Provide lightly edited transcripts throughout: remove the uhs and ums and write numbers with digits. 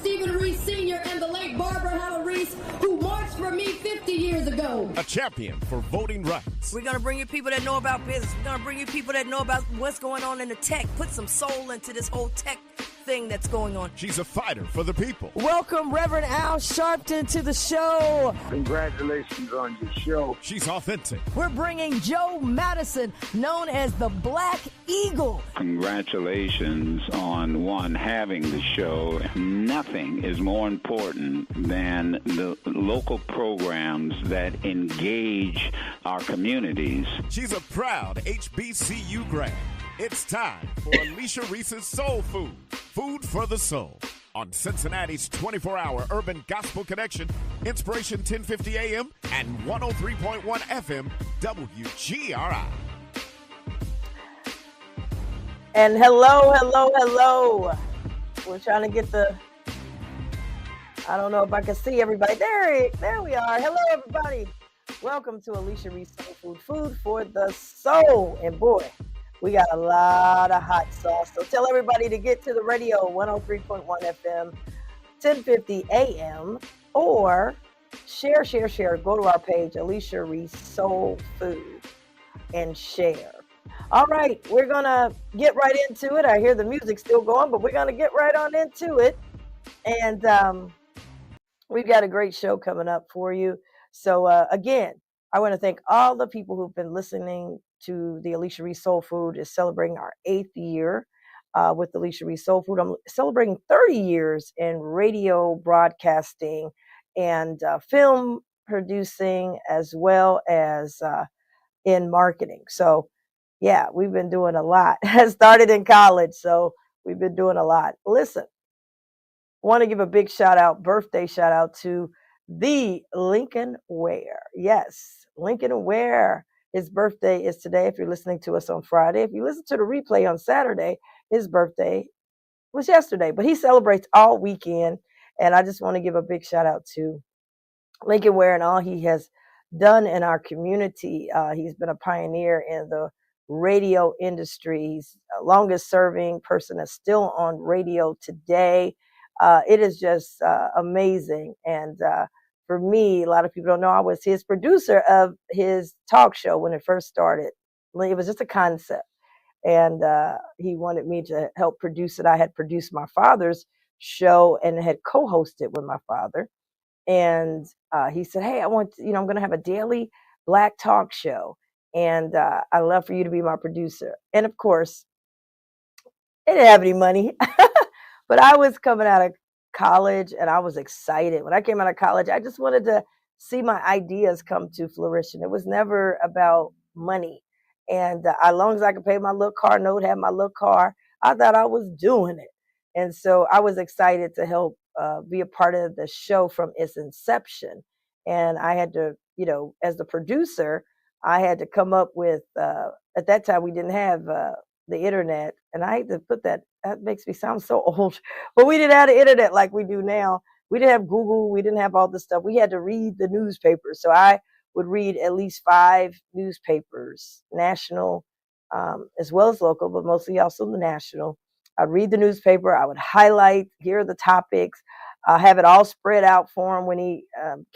Stephen Reece Sr. and the late Barbara Reece, who marched for me 50 years ago. A champion for voting rights. We're going to bring you people that know about business. We're going to bring you people that know about what's going on in the tech. Put some soul into this whole tech thing that's going on. She's a fighter for the people. Welcome, Reverend Al Sharpton, to the show. Congratulations on your show. She's authentic. We're bringing Joe Madison, known as the Black Eagle. Congratulations on having the show. Nothing is more important than the local programs that engage our communities. She's a proud HBCU grad. It's time for Alicia Reece's Soul Food, Food for the Soul, on Cincinnati's 24-hour urban gospel connection, Inspiration 1050 AM and 103.1 FM WGRI. And hello. We're trying to get I don't know if I can see everybody. There we are. Hello, everybody. Welcome to Alicia Reece Soul Food, Food for the Soul. And boy, we got a lot of hot sauce. So tell everybody to get to the radio, 103.1 FM, 1050 AM, or share. Go to our page, Alicia Reece Soul Food, and share. All right, we're going to get right into it. I hear the music still going, but we're going to get right on into it. And we've got a great show coming up for you. So again, I want to thank all the people who've been listening to the Alicia Reece Soul Food. Is celebrating our 8th year with Alicia Reece Soul Food. I'm celebrating 30 years in radio broadcasting and film producing, as well as in marketing. So yeah, we've been doing a lot. I started in college, so we've been doing a lot. Listen, I want to give a big birthday shout out to the Lincoln Ware. Yes, Lincoln Ware. His birthday is today. If you're listening to us on Friday, if you listen to the replay on Saturday, his birthday was yesterday, but he celebrates all weekend. And I just want to give a big shout out to Lincoln Ware and all he has done in our community. He's been a pioneer in the radio industry. He's the longest serving person that's still on radio today. It is just amazing. And for me, a lot of people don't know I was his producer of his talk show when it first started. It was just a concept. And he wanted me to help produce it. I had produced my father's show and had co-hosted with my father. And he said, hey, I'm going to have a daily Black talk show. And I'd love for you to be my producer. And of course, I didn't have any money, but I was coming out of college and I was excited. When I came out of college, I just wanted to see my ideas come to fruition. It was never about money. And as long as I could pay my little car note, have my little car, I thought I was doing it. And so I was excited to help be a part of the show from its inception. And I had to, as the producer, I had to come up with, at that time, we didn't have the internet. And I hate to put that makes me sound so old, but we didn't have the internet like we do now. We didn't have Google. We didn't have all this stuff. We had to read the newspapers. So I would read at least 5 newspapers, national as well as local, but mostly also the national. I'd read the newspaper. I would highlight, here are the topics, have it all spread out for him when he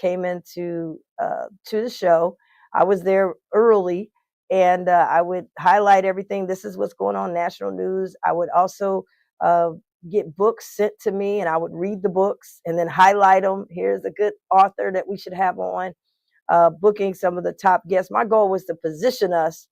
came into to the show. I was there early, and I would highlight everything. This is what's going on, national news. I would also get books sent to me, and I would read the books and then highlight them. Here's a good author that we should have on, booking some of the top guests. My goal was to position us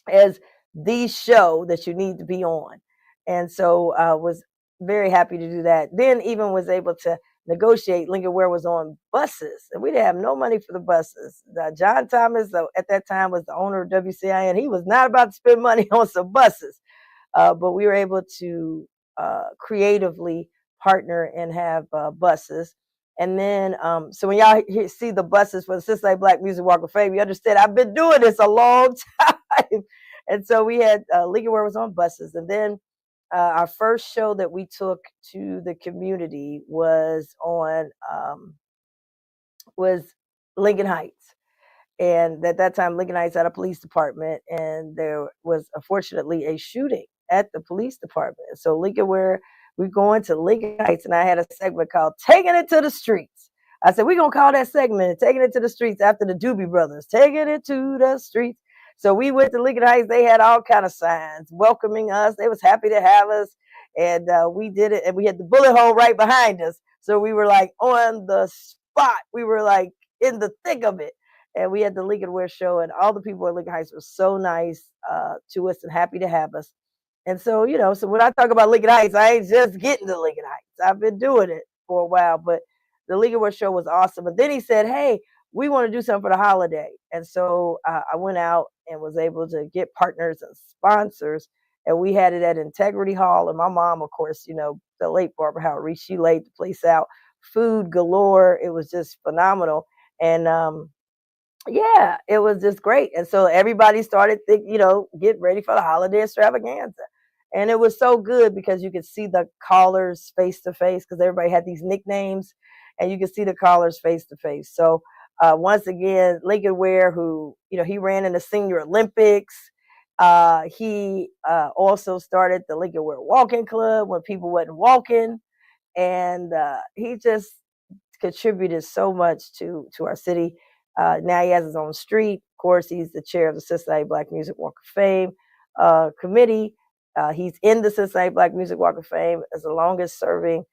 as the show that you need to be on. And so I was very happy to do that. Then even was able to negotiate. Lincoln Ware was on buses, and we didn't have no money for the buses. John Thomas, at that time, was the owner of WCIN. He was not about to spend money on some buses, but we were able to creatively partner and have buses. And then, so when y'all see the buses for the Cincinnati Black Music Walk of Fame, you understand I've been doing this a long time. And so we had Lincoln Ware was on buses, and then our first show that we took to the community was on Lincoln Heights. And at that time, Lincoln Heights had a police department, and there was unfortunately a shooting at the police department. So Lincoln Ware we're going to Lincoln Heights, and I had a segment called Taking It to the Streets. I said, we're going to call that segment Taking It to the Streets after the Doobie Brothers, Taking It to the Streets. So we went to Lincoln Heights. They had all kind of signs welcoming us. They was happy to have us. And we did it. And we had the bullet hole right behind us. So we were like on the spot. We were like in the thick of it. And we had the Lincoln Wear show. And all the people at Lincoln Heights were so nice to us and happy to have us. And so, so when I talk about Lincoln Heights, I ain't just getting to Lincoln Heights. I've been doing it for a while. But the Lincoln Wear show was awesome. But then he said, hey, we want to do something for the holiday. And so I went out and was able to get partners and sponsors. And we had it at Integrity Hall. And my mom, of course, the late Barbara Reece, she laid the place out. Food galore. It was just phenomenal. And yeah, it was just great. And so everybody started get ready for the holiday extravaganza. And it was so good because you could see the callers face to face because everybody had these nicknames and you could see the callers face to face. So once again, Lincoln Ware, who, he ran in the Senior Olympics. He also started the Lincoln Ware Walking Club when people wasn't walking. And he just contributed so much to our city. Now he has his own street. Of course, he's the chair of the Cincinnati Black Music Walk of Fame committee. He's in the Cincinnati Black Music Walk of Fame as the longest serving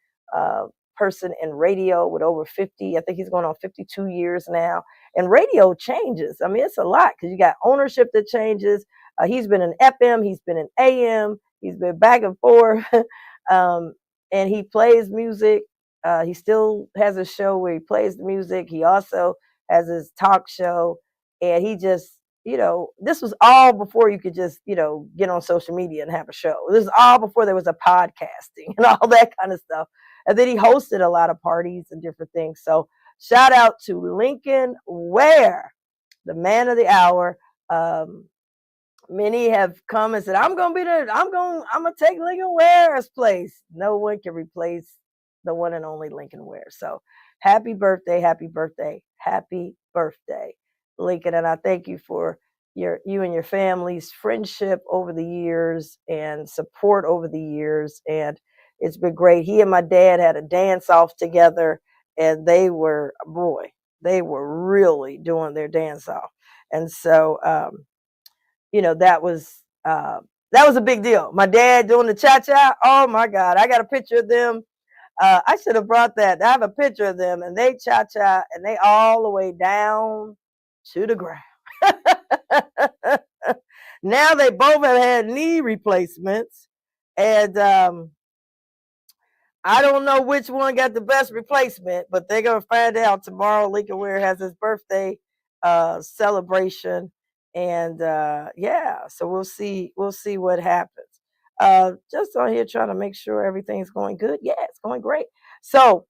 person in radio with over 50. I think he's going on 52 years now. And radio changes. I mean, it's a lot because you got ownership that changes. He's been in FM. He's been in AM. He's been back and forth. And he plays music. He still has a show where he plays the music. He also has his talk show. And he just, this was all before you could just, get on social media and have a show. This was all before there was a podcasting and all that kind of stuff. And then he hosted a lot of parties and different things. So shout out to Lincoln Ware, the man of the hour. Many have come and said, I'm going to take Lincoln Ware's place. No one can replace the one and only Lincoln Ware. So happy birthday, happy birthday, happy birthday, Lincoln. And I thank you for you and your family's friendship over the years and support over the years. And it's been great. He and my dad had a dance off together and they were really doing their dance off. And so, that was a big deal. My dad doing the cha-cha. Oh my God. I got a picture of them. I should have brought that. I have a picture of them and they cha-cha and they all the way down to the ground. Now they both have had knee replacements. And I don't know which one got the best replacement, but they're going to find out tomorrow. Lincoln Ware has his birthday celebration. And so we'll see what happens. Just on here trying to make sure everything's going good. Yeah, it's going great. So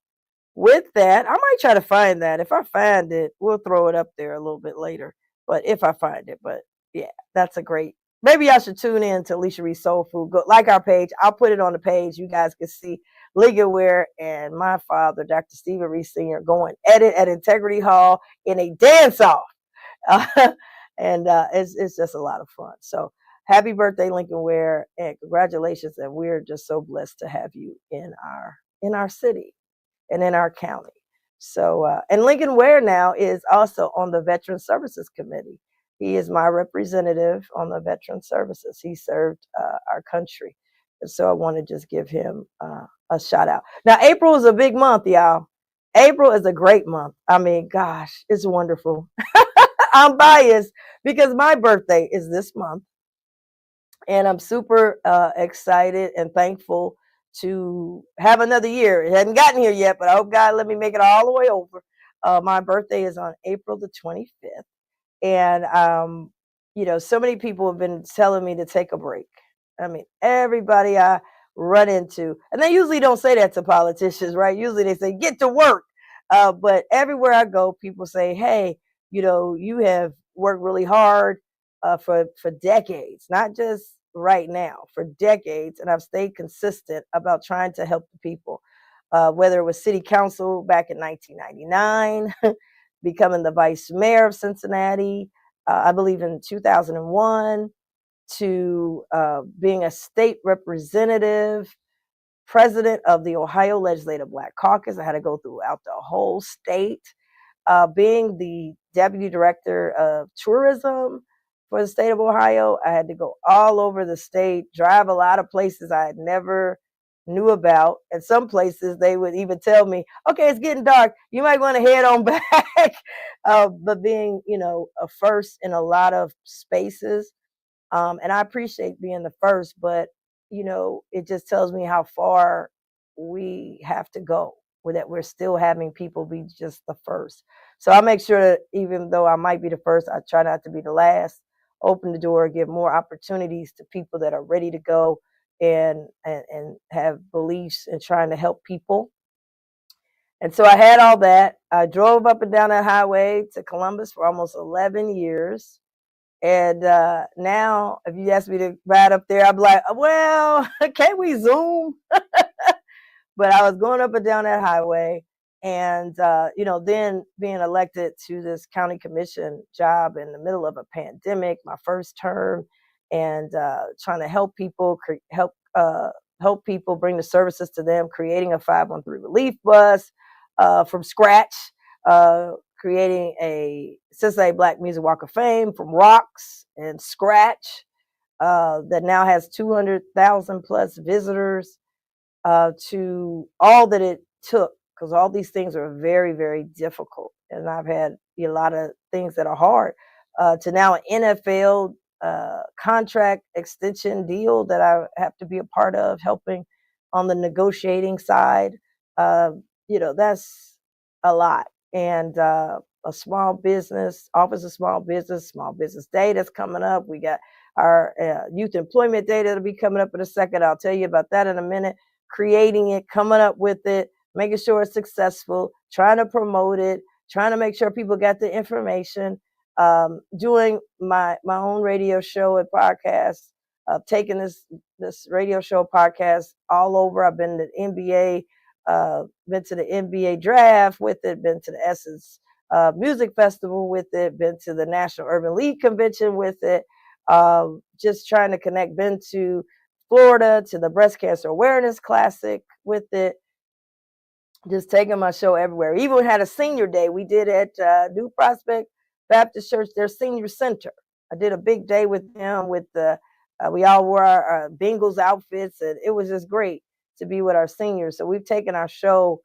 with that, I might try to find that. If I find it, we'll throw it up there a little bit later. But if I find it, yeah, that's a great. Maybe I should tune in to Alicia Reece Soul Food. Go like our page. I'll put it on the page. You guys can see Lincoln Ware and my father, Dr. Stephen Reece Sr., going at it at Integrity Hall in a dance-off. And it's just a lot of fun. So happy birthday, Lincoln Ware, and congratulations. And we're just so blessed to have you in our city and in our county. So and Lincoln Ware now is also on the Veteran Services Committee. He is my representative on the Veteran Services. He served our country. And so I want to just give him a shout out. Now, April is a big month, y'all. April is a great month. I mean, gosh, it's wonderful. I'm biased because my birthday is this month. And I'm super excited and thankful to have another year. It hasn't gotten here yet, but I hope God let me make it all the way over. My birthday is on April the 25th. And, so many people have been telling me to take a break. I mean, everybody I run into, and they usually don't say that to politicians, right? Usually they say, get to work. But everywhere I go, people say, hey, you have worked really hard for decades, not just right now, for decades. And I've stayed consistent about trying to help the people, whether it was city council back in 1999, becoming the vice mayor of Cincinnati, I believe in 2001, to being a state representative, president of the Ohio Legislative Black Caucus. I had to go throughout the whole state. Being the deputy director of tourism for the state of Ohio, I had to go all over the state, drive a lot of places I had never knew about. And some places they would even tell me, okay, it's getting dark, you might want to head on back. But being, a first in a lot of spaces, and I appreciate being the first, but it just tells me how far we have to go with that. We're still having people be just the first. So I make sure that even though I might be the first, I try not to be the last. Open the door, give more opportunities to people that are ready to go and have beliefs and trying to help people. And so I had all that. I drove up and down that highway to Columbus for almost 11 years. And now, if you ask me to ride up there, I'm like, well, can't we Zoom? But I was going up and down that highway, and then being elected to this county commission job in the middle of a pandemic, my first term, and trying to help people help people, bring the services to them, creating a 513 relief bus from scratch, creating a Cincinnati Black Music Walk of Fame from rocks and scratch that now has 200,000 plus visitors, to all that it took, because all these things are very, very difficult. And I've had a lot of things that are hard, to now an NFL contract extension deal that I have to be a part of, helping on the negotiating side. That's a lot. And a small business, Office of Small Business Day that's coming up. We got our youth employment day that'll be coming up in a second. I'll tell you about that in a minute. Creating it, coming up with it, making sure it's successful, trying to promote it, trying to make sure people get the information, doing my own radio show and podcast, taking this radio show podcast all over. I've been to the NBA, been to the NBA draft with it, been to the Essence Music Festival with it, been to the National Urban League Convention with it, just trying to connect, been to Florida to the Breast Cancer Awareness Classic with it, just taking my show everywhere. Even had a senior day we did at New Prospect Baptist Church, their senior center. I did a big day with them with we all wore our Bengals outfits, and it was just great to be with our seniors. So we've taken our show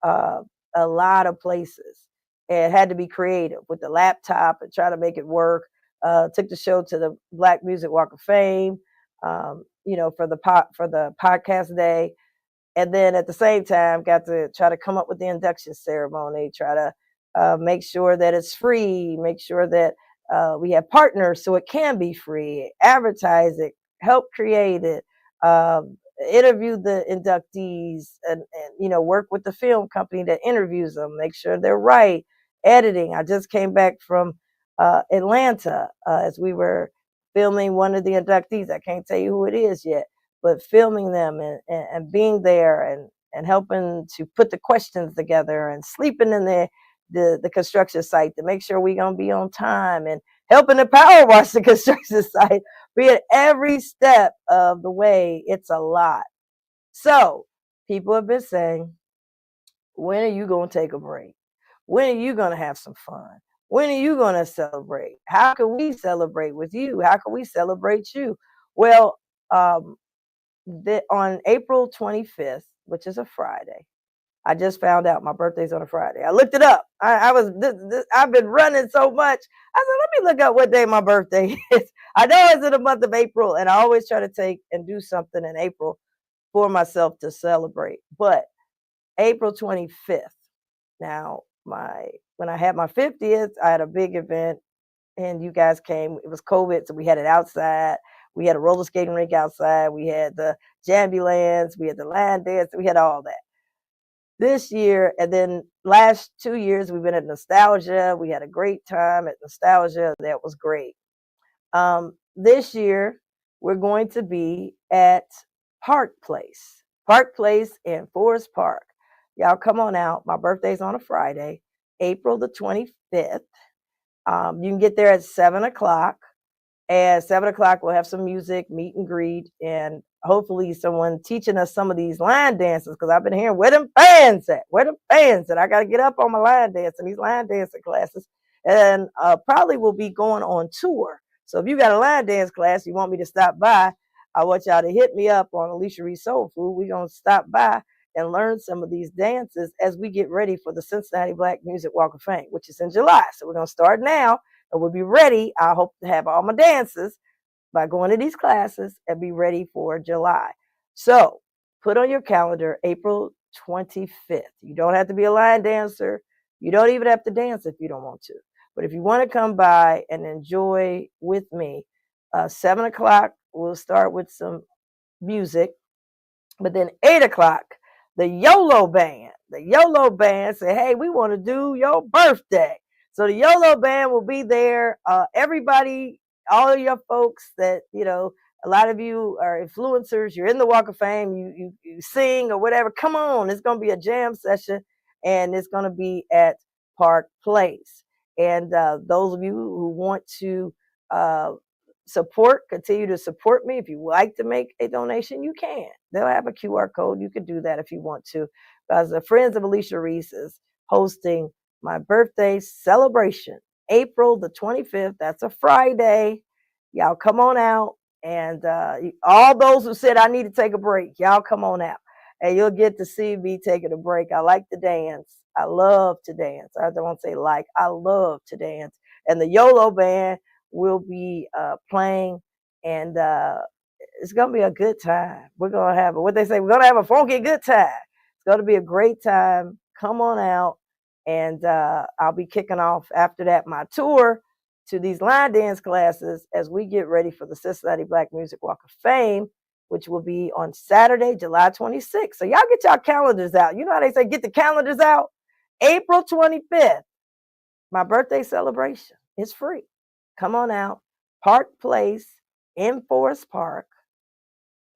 a lot of places, and had to be creative with the laptop and try to make it work. Took the show to the Black Music Walk of Fame, for the podcast day. And then at the same time, got to try to come up with the induction ceremony, try to make sure that it's free, make sure that we have partners so it can be free, advertise it, help create it, interview the inductees, and work with the film company that interviews them, make sure they're right, editing. I just came back from Atlanta as we were filming one of the inductees. I can't tell you who it is yet, but filming them and being there and helping to put the questions together and sleeping in the construction site to make sure we're going to be on time, and helping to power wash the construction site. Be at every step of the way. It's a lot. So people have been saying, when are you going to take a break? When are you going to have some fun? When are you going to celebrate? How can we celebrate with you? How can we celebrate you? Well, on April 25th, which is a Friday, I just found out my birthday's on a Friday. I looked it up. I've been running so much. I said, let me look up what day my birthday is. I know it's in the month of April, and I always try to take and do something in April for myself to celebrate. But April 25th. Now, when I had my 50th, I had a big event, and you guys came. It was COVID, so we had it outside. We had a roller skating rink outside. We had the Jambulands. We had the line dance. We had all that. This year, and then last 2 years, we've been at Nostalgia. We had a great time at Nostalgia. That was great. This year, we're going to be at Park Place in Forest Park. Y'all come on out. My birthday's on a Friday, April the 25th. You can get there at 7 o'clock. At 7 o'clock, we'll have some music, meet and greet, and hopefully someone teaching us some of these line dances, because I've been hearing, where them fans at? Where them fans at? I got to get up on my line dancing, these line dancing classes, and probably will be going on tour. So if you got a line dance class, you want me to stop by, I want y'all to hit me up on Alicia Reece Soul Food. We're going to stop by and learn some of these dances as we get ready for the Cincinnati Black Music Walk of Fame, which is in July. So we're going to start now, and we'll be ready. I hope to have all my dances by going to these classes and be ready for July. So put on your calendar April 25th. You don't have to be a line dancer. You don't even have to dance if you don't want to. But if you want to come by and enjoy with me, 7 o'clock, we'll start with some music. But then 8 o'clock, the YOLO band say, hey, we want to do your birthday. So the YOLO band will be there. Everybody, all of your folks that, a lot of you are influencers, you're in the Walk of Fame, you sing or whatever, come on. It's going to be a jam session, and it's going to be at Park Place. And those of you who want to continue to support me. If you like to make a donation, you can. They'll have a QR code. You can do that if you want to. Because the Friends of Alicia Reece is hosting my birthday celebration, April the 25th. That's a Friday. Y'all come on out. And all those who said I need to take a break, y'all come on out. And you'll get to see me taking a break. I like to dance. I love to dance. I don't say like, I love to dance. And the YOLO band will be playing, and it's going to be a good time. We're going to have we're going to have a funky good time. It's going to be a great time. Come on out, and I'll be kicking off after that my tour to these line dance classes as we get ready for the Cincinnati Black Music Walk of Fame, which will be on Saturday, July 26th. So y'all get y'all calendars out. You know how they say get the calendars out? April 25th, my birthday celebration. It's free. Come on out. Park Place in Forest Park.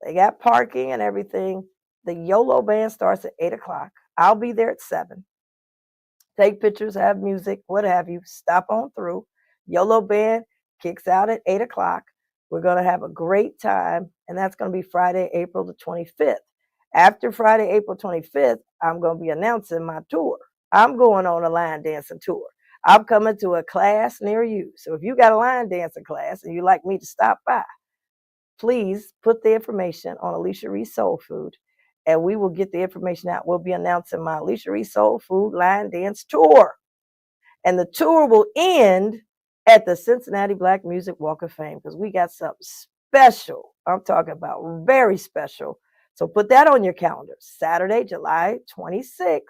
They got parking and everything. The YOLO band starts at 8 o'clock. I'll be there at 7. Take pictures, have music, what have you. Stop on through. YOLO band kicks out at 8 o'clock. We're going to have a great time, and that's going to be Friday, April the 25th. After Friday, April 25th, I'm going to be announcing my tour. I'm going on a line dancing tour. I'm coming to a class near you. So if you got a line dancing class and you'd like me to stop by, please put the information on Alicia Reece Soul Food, and we will get the information out. We'll be announcing my Alicia Reece Soul Food line dance tour. And the tour will end at the Cincinnati Black Music Walk of Fame, because we got something special. I'm talking about very special. So put that on your calendar. Saturday, July 26th.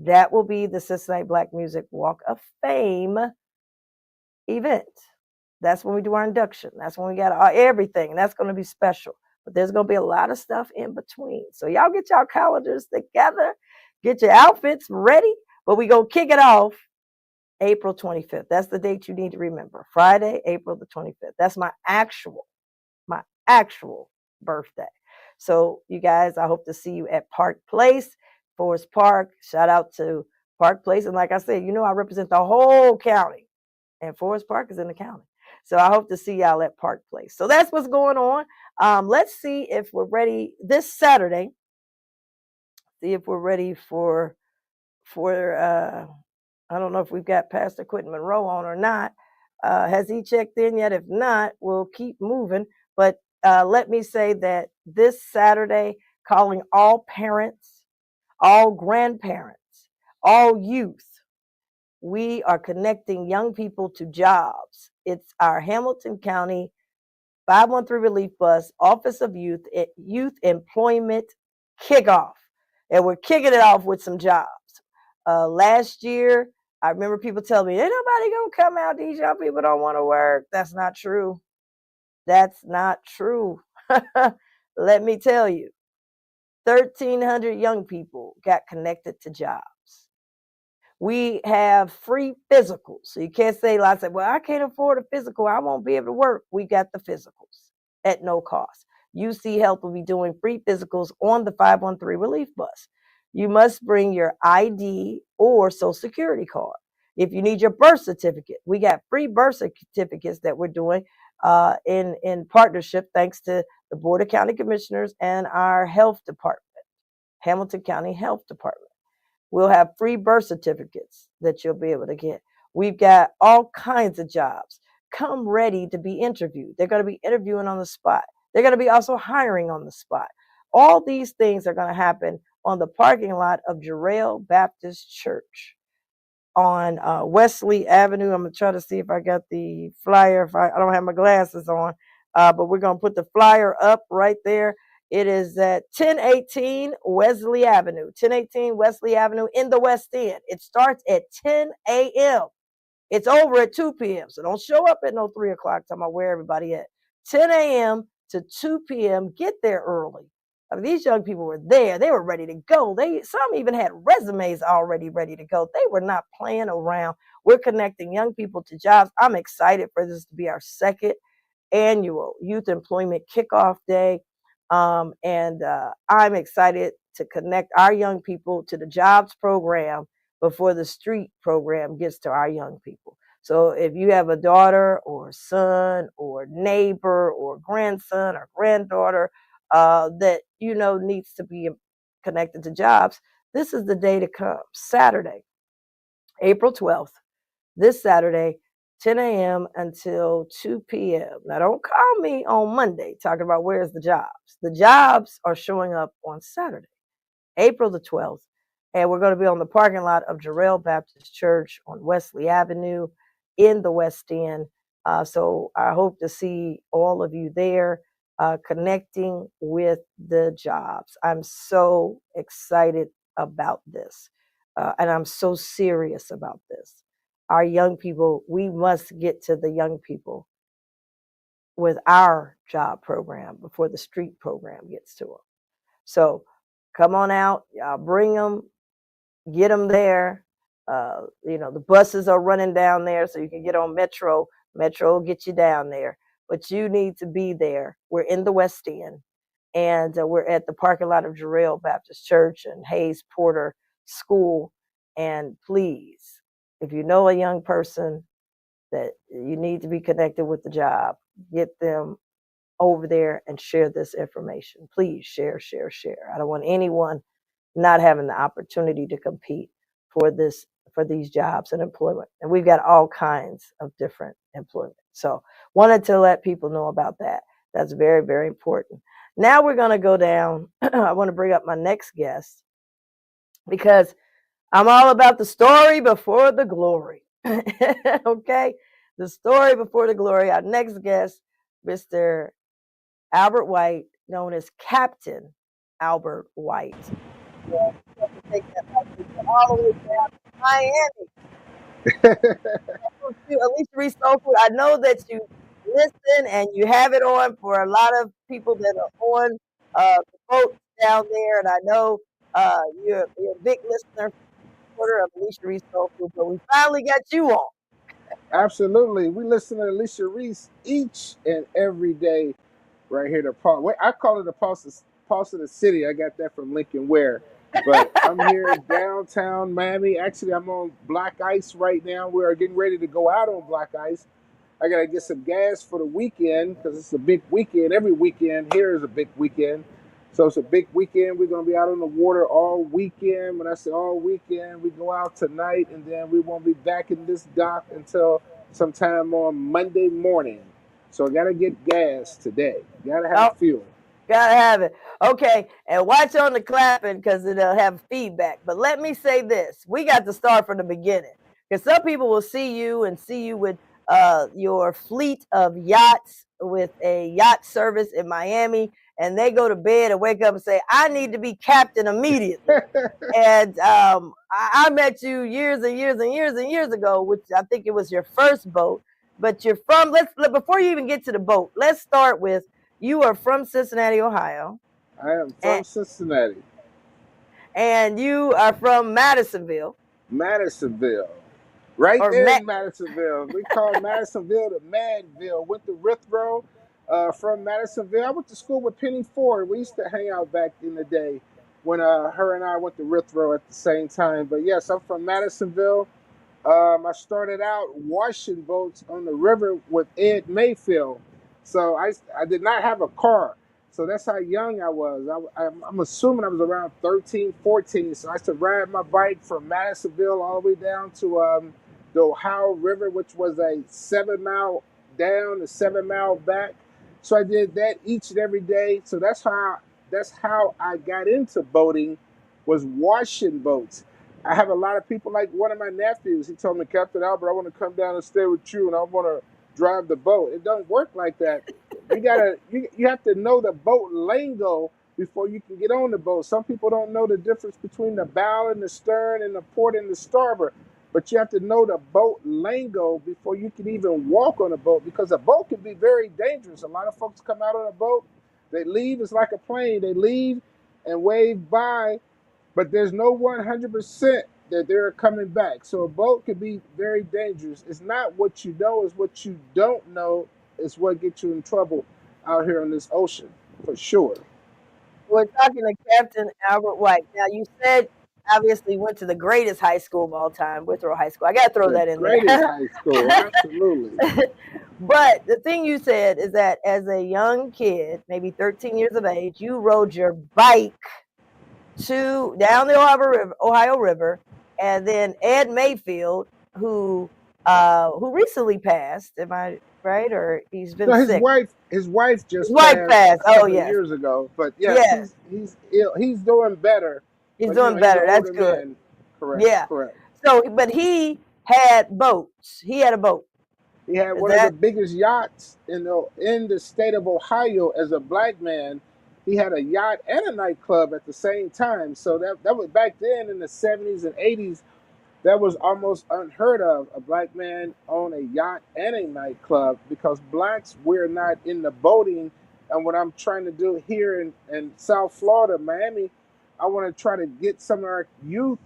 That will be the Cincinnati Black Music Walk of Fame event. That's when we do our induction. That's when we got everything. And that's going to be special. But there's going to be a lot of stuff in between. So y'all get y'all calendars together. Get your outfits ready. But we're going to kick it off April 25th. That's the date you need to remember. Friday, April the 25th. That's my actual birthday. So you guys, I hope to see you at Park Place, Forest Park. Shout out to Park Place. And like I said, I represent the whole county, and Forest Park is in the county. So I hope to see y'all at Park Place. So that's what's going on. Let's see if we're ready this Saturday. See if we're ready for I don't know if we've got Pastor Quentin Monroe on or not. Has he checked in yet? If not, we'll keep moving. But let me say that this Saturday, calling all parents, all grandparents, all youth, we are connecting young people to jobs. It's our Hamilton County 513 Relief Bus, Office of Youth Employment Kickoff. And we're kicking it off with some jobs. Last year, I remember people telling me, ain't nobody going to come out. These young people don't want to work. That's not true. That's not true. Let me tell you, 1,300 young people got connected to jobs. We have free physicals. So you can't say, like I said, well, I can't afford a physical. I won't be able to work. We got the physicals at no cost. UC Health will be doing free physicals on the 513 Relief Bus. You must bring your ID or Social Security card. If you need your birth certificate, we got free birth certificates that we're doing. in partnership, thanks to the Board of County Commissioners and our health department, Hamilton County Health Department. We'll have free birth certificates that you'll be able to get. We've got all kinds of jobs. Come ready to be interviewed. They're going to be interviewing on the spot. They're going to be also hiring on the spot. All these things are going to happen on the parking lot of Jarrell Baptist Church on Wesley Avenue. I'm going to try to see if I got the flyer. If I don't have my glasses on, but we're going to put the flyer up right there. It is at 1018 Wesley Avenue, 1018 Wesley Avenue in the West End. It starts at 10 a.m. It's over at 2 p.m. So don't show up at no 3 o'clock talking about where everybody at. 10 a.m. to 2 p.m. Get there early. I mean, these young people were there. They were ready to go. Some even had resumes already ready to go. They were not playing around. We're connecting young people to jobs. I'm excited for this to be our second annual Youth Employment Kickoff Day. And I'm excited to connect our young people to the jobs program before the street program gets to our young people. So if you have a daughter or son or neighbor or grandson or granddaughter that you know needs to be connected to jobs, this is the day to come. Saturday, April 12th, this Saturday, 10 a.m. until 2 p.m. Now, don't call me on Monday talking about where's the jobs. The jobs are showing up on Saturday, April the 12th, and we're going to be on the parking lot of Jarrell Baptist Church on Wesley Avenue in the West End. So I hope to see all of you there connecting with the jobs. I'm so excited about this, and I'm so serious about this. Our young people, we must get to the young people with our job program before the street program gets to them. So come on out, y'all bring them, get them there. The buses are running down there so you can get on Metro. Metro will get you down there, but you need to be there. We're in the West End, and we're at the parking lot of Jarrell Baptist Church and Hayes Porter School. And please, if you know a young person that you need to be connected with the job, get them over there and share this information. Please share. I don't want anyone not having the opportunity to compete for these jobs and employment. And we've got all kinds of different employment. So wanted to let people know about that. That's very, very important. Now we're going to go down. I want to bring up my next guest because I'm all about the story before the glory. Okay? The story before the glory. Our next guest, Mr. Albert White, known as Captain Albert White. Yeah, take that all the way down to Miami. Alicia Reece Soul Food. I know that you listen and you have it on for a lot of people that are on the boat down there, and I know you're a big listener, supporter of Alicia Reece Soul Food, but we finally got you on. Absolutely. We listen to Alicia Reece each and every day right here to Paul. I call it the pulse of the city. I got that from Lincoln Ware. But I'm here downtown Miami. Actually, I'm on black ice right now. We are getting ready to go out on black ice. I got to get some gas for the weekend because it's a big weekend. Every weekend here is a big weekend. So it's a big weekend. We're going to be out on the water all weekend. When I say all weekend, we go out tonight, and then we won't be back in this dock until sometime on Monday morning. So I got to get gas today. Got to have fuel. Gotta have it. Okay, and watch on the clapping because it'll have feedback. But let me say this. We got to start from the beginning. Because some people will see you with your fleet of yachts with a yacht service in Miami, and they go to bed and wake up and say, I need to be captain immediately. And I met you years and years and years and years ago, which I think it was your first boat. But you're from, before you even get to the boat, let's start with, you are from Cincinnati, Ohio. I am from Cincinnati. And you are from Madisonville. Madisonville. Right there in Madisonville. We call Madisonville the Madville. Went to Rithrow from Madisonville. I went to school with Penny Ford. We used to hang out back in the day when her and I went to Rithrow at the same time. But yes, I'm from Madisonville. I started out washing boats on the river with Ed Mayfield. So I did not have a car. So that's how young I was. I'm assuming I was around 13, 14. So I used to ride my bike from Madisonville all the way down to the Ohio River, which was a 7 mile down, a 7 mile back. So I did that each and every day. So that's how I got into boating, was washing boats. I have a lot of people, like one of my nephews. He told me, Captain Albert, I want to come down and stay with you, and I want to drive the boat. It doesn't work like that. You have to know the boat lingo before you can get on the boat. Some people don't know the difference between the bow and the stern and the port and the starboard. But you have to know the boat lingo before you can even walk on a boat, because a boat can be very dangerous. A lot of folks come out on a boat, they leave, it's like a plane. They leave and wave by, but there's no 100% that they're coming back. So a boat can be very dangerous. It's not what you know, it's what you don't know is what gets you in trouble out here on this ocean, for sure. We're talking to Captain Albert White. Now, you said obviously went to the greatest high school of all time, Withrow High School. I got to throw The that in greatest there. high school, absolutely. But the thing you said is that as a young kid, maybe 13 years of age, you rode your bike to down the Ohio River, and then Ed Mayfield, who recently passed, am I right? Or he's been No, sick. his wife His just wife passed. a Oh couple of yes, years ago. But yes, yes, he's ill. He's doing better. he's But doing he's an better. That's older good. man. Correct, Yeah. correct. So, but he had boats. He had a boat. He had Is one of the that biggest yachts in the state of Ohio as a black man. He had a yacht and a nightclub at the same time. So that was back then in the 70s and 80s. That was almost unheard of. A black man own a yacht and a nightclub, because blacks, we're not in the boating. And what I'm trying to do here in South Florida, Miami, I want to try to get some of our youth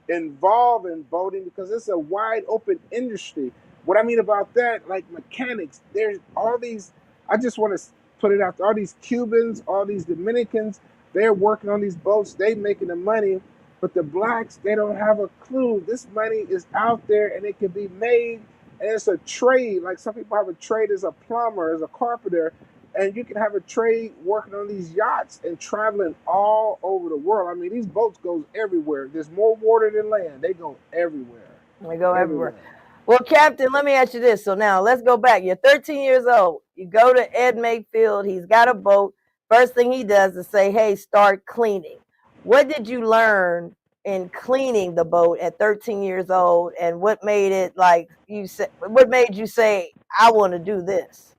involved in boating, because it's a wide open industry. What I mean about that, like mechanics, there's all these, I just want to put it out there, all these Cubans, all these Dominicans, they're working on these boats, they making the money, but the blacks, they don't have a clue. This money is out there and it can be made, and it's a trade. Like some people have a trade as a plumber, as a carpenter, and you can have a trade working on these yachts and traveling all over the world. I mean, these boats goes everywhere. There's more water than land. They go everywhere. we go everywhere? Well, Captain, let me ask you this. So now let's go back. You're 13 years old. You go to Ed Mayfield. He's got a boat. First thing he does is say, "Hey, start cleaning." What did you learn in cleaning the boat at 13 years old, and what made it like you said? What made you say, "I want to do this"?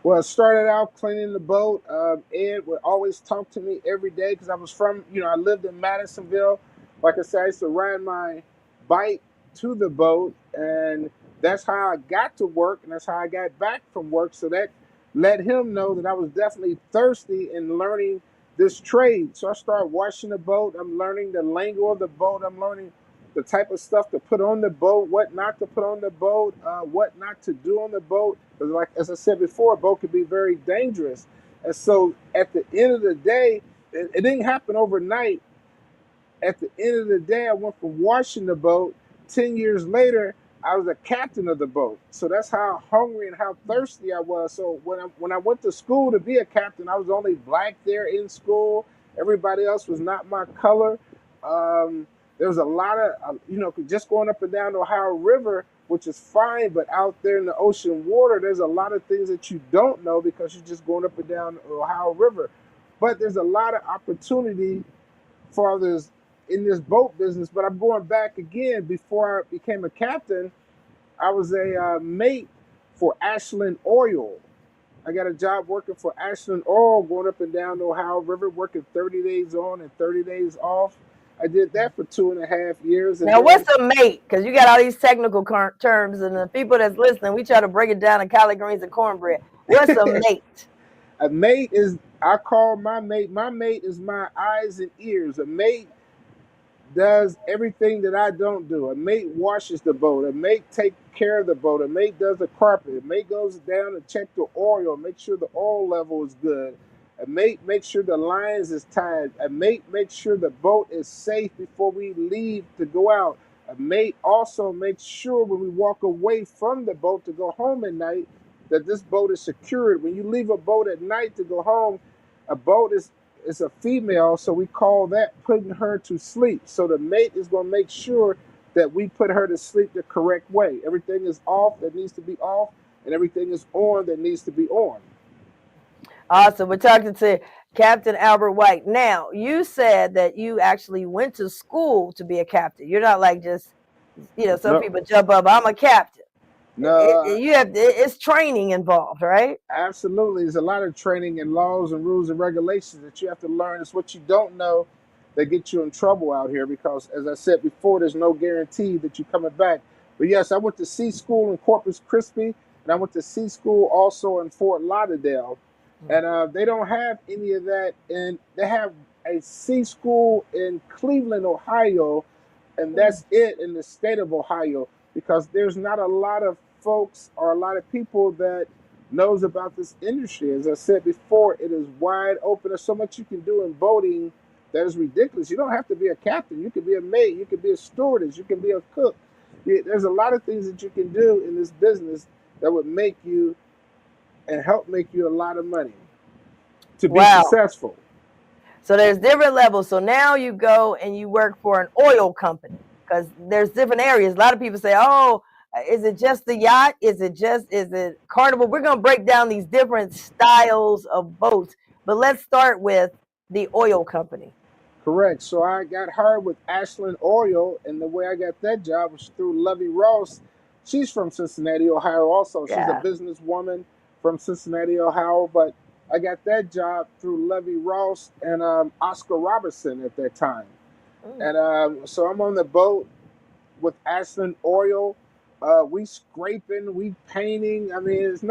Well, I started out cleaning the boat. Ed would always talk to me every day, because I was from, I lived in Madisonville. Like I said, I used to ride my bike to the boat, and that's how I got to work, and that's how I got back from work. So that let him know that I was definitely thirsty in learning this trade. So I started washing the boat. I'm learning the lingo of the boat. I'm learning the type of stuff to put on the boat, what not to put on the boat, what not to do on the boat. Because, like as I said before, a boat can be very dangerous. And so, at the end of the day, it didn't happen overnight. At the end of the day, I went from washing the boat. 10 years later, I was a captain of the boat. So that's how hungry and how thirsty I was. So when I went to school to be a captain, I was only black there in school. Everybody else was not my color. There was a lot of, just going up and down the Ohio River, which is fine, but out there in the ocean water, there's a lot of things that you don't know, because you're just going up and down the Ohio River. But there's a lot of opportunity for others in this boat business. But I'm going back again. Before I became a captain, I was a mate for Ashland Oil. I got a job working for Ashland Oil, going up and down the Ohio River, working 30 days on and 30 days off. I did that for 2.5 years. And now, what's a mate? Because you got all these technical terms, and the people that's listening, we try to break it down in collard greens and cornbread. What's a mate? A mate is, I call my mate is my eyes and ears. A mate does everything that I don't do. A mate washes the boat. A mate takes care of the boat. A mate does the carpet. A mate goes down and check the oil, make sure the oil level is good. A mate makes sure the lines is tied. A mate makes sure the boat is safe before we leave to go out. A mate also makes sure when we walk away from the boat to go home at night that this boat is secured. When you leave a boat at night to go home, a boat is a female, so we call that putting her to sleep. So the mate is going to make sure that we put her to sleep the correct way. Everything is off that needs to be off, and everything is on that needs to be on. Awesome. We're talking to Captain Albert White. Now, you said that you actually went to school to be a captain. You're not like just, some No, people jump up, I'm a captain. no, It's training involved, right? absolutely. There's a lot of training and laws and rules and regulations that you have to learn. It's what you don't know that get you in trouble out here because, as I said before, there's no guarantee that you're coming back. But yes, I went to sea school in Corpus Christi, and I went to sea school also in Fort Lauderdale. And they don't have any of that. And they have a sea school in Cleveland, Ohio, and that's it in the state of Ohio because there's not a lot of folks or a lot of people that knows about this industry. As I said before, it is wide open. There's so much you can do in boating that is ridiculous. You don't have to be a captain. You can be a mate. You can be a stewardess. You can be a cook. There's a lot of things that you can do in this business that would make you and help make you a lot of money to be successful. So there's different levels. So now you go and you work for an oil company because there's different areas. A lot of people say, oh, is it just the yacht? Is it Carnival? We're going to break down these different styles of boats. But let's start with the oil company. Correct. So I got hired with Ashland Oil, and the way I got that job was through Lovey Ross. She's from Cincinnati, Ohio also. She's a businesswoman from Cincinnati, Ohio, but I got that job through Lovey Ross and Oscar Robertson at that time. And so I'm on the boat with Ashland Oil. We scraping, we painting. I mean, it's